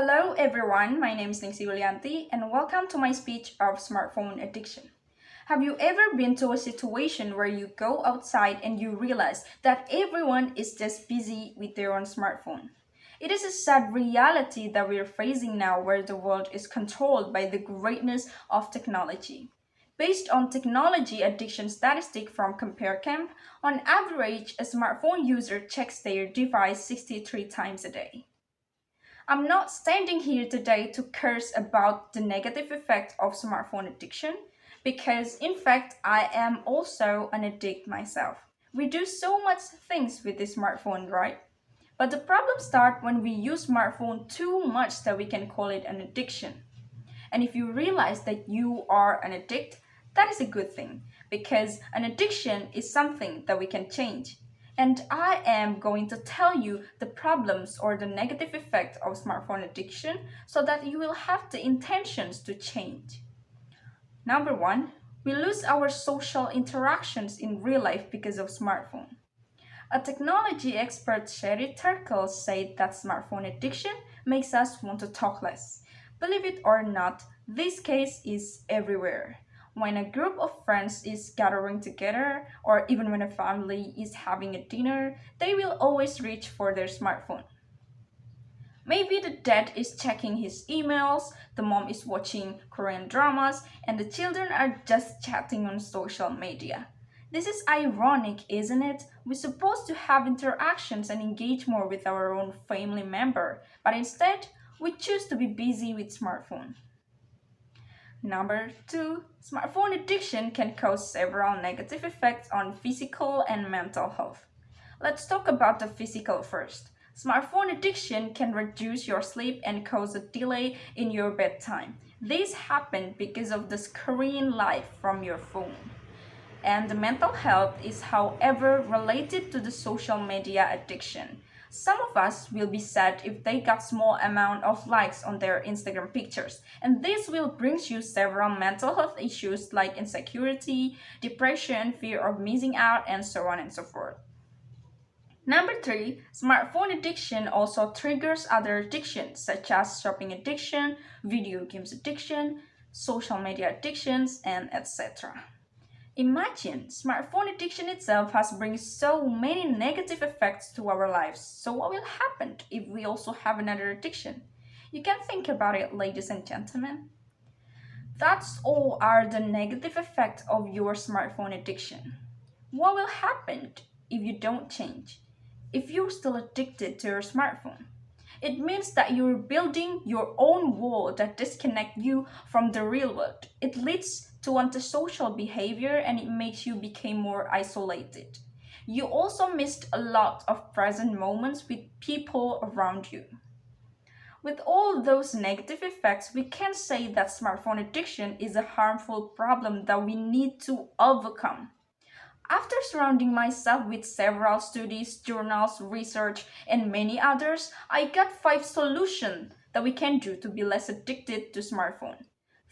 Hello everyone, my name is Ningsih Yulianti and welcome to my speech of smartphone addiction. Have you ever been to a situation where you go outside and you realize that everyone is just busy with their own smartphone? It is a sad reality that we are facing now where the world is controlled by the greatness of technology. Based on technology addiction statistic from CompareCamp, on average, a smartphone user checks their device 63 times a day. I'm not standing here today to curse about the negative effect of smartphone addiction because in fact I am also an addict myself. We do so much things with the smartphone, right? But the problem starts when we use smartphone too much that we can call it an addiction. And if you realize that you are an addict, that is a good thing because an addiction is something that we can change. And I am going to tell you the problems or the negative effect of smartphone addiction so that you will have the intentions to change. Number one, we lose our social interactions in real life because of smartphone. A technology expert Sherry Turkle said that smartphone addiction makes us want to talk less. Believe it or not, this case is everywhere. When a group of friends is gathering together, or even when a family is having a dinner, they will always reach for their smartphone. Maybe the dad is checking his emails, the mom is watching Korean dramas, and the children are just chatting on social media. This is ironic, isn't it? We're supposed to have interactions and engage more with our own family member, but instead, we choose to be busy with smartphone. Number two, smartphone addiction can cause several negative effects on physical and mental health. Let's talk about the physical first. Smartphone addiction can reduce your sleep and cause a delay in your bedtime. This happens because of the screen light from your phone. And the mental health is, however, related to the social media addiction. Some of us will be sad if they got small amount of likes on their Instagram pictures, and this will bring you several mental health issues like insecurity, depression, fear of missing out, and so on and so forth. Number three, smartphone addiction also triggers other addictions such as shopping addiction, video games addiction, social media addictions, and etc. Imagine, smartphone addiction itself has brought so many negative effects to our lives. So what will happen if we also have another addiction? You can think about it, ladies and gentlemen. That's all are the negative effects of your smartphone addiction. What will happen if you don't change? If you're still addicted to your smartphone? It means that you're building your own wall that disconnects you from the real world. It leads to antisocial behavior and it makes you become more isolated. You also missed a lot of present moments with people around you. With all those negative effects, we can say that smartphone addiction is a harmful problem that we need to overcome. After surrounding myself with several studies, journals, research, and many others, I got 5 solutions that we can do to be less addicted to smartphone.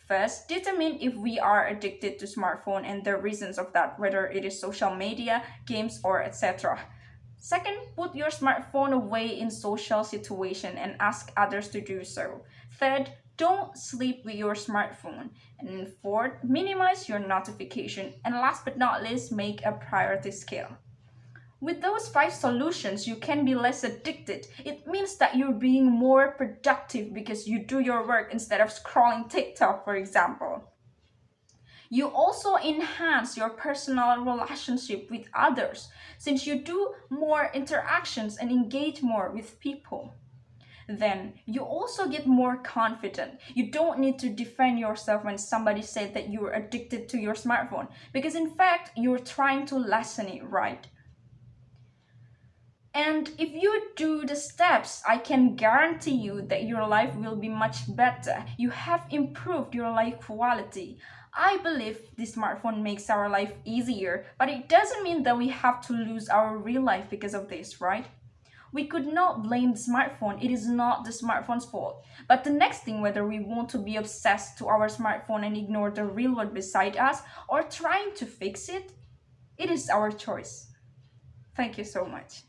First, determine if we are addicted to smartphone and the reasons of that, whether it is social media, games, or etc. Second, put your smartphone away in social situation and ask others to do so. Third, don't sleep with your smartphone. And fourth, minimize your notification. And last but not least, make a priority scale. With those 5 solutions, you can be less addicted. It means that you're being more productive because you do your work instead of scrolling TikTok, for example. You also enhance your personal relationship with others since you do more interactions and engage more with people. Then you also get more confident. You don't need to defend yourself when somebody said that you're addicted to your smartphone because in fact you're trying to lessen it, right? And if you do the steps, I can guarantee you that your life will be much better. You have improved your life quality. I believe the smartphone makes our life easier, but it doesn't mean that we have to lose our real life because of this, right? We could not blame the smartphone. It is not the smartphone's fault. But the next thing, whether we want to be obsessed to our smartphone and ignore the real world beside us or trying to fix it, it is our choice. Thank you so much.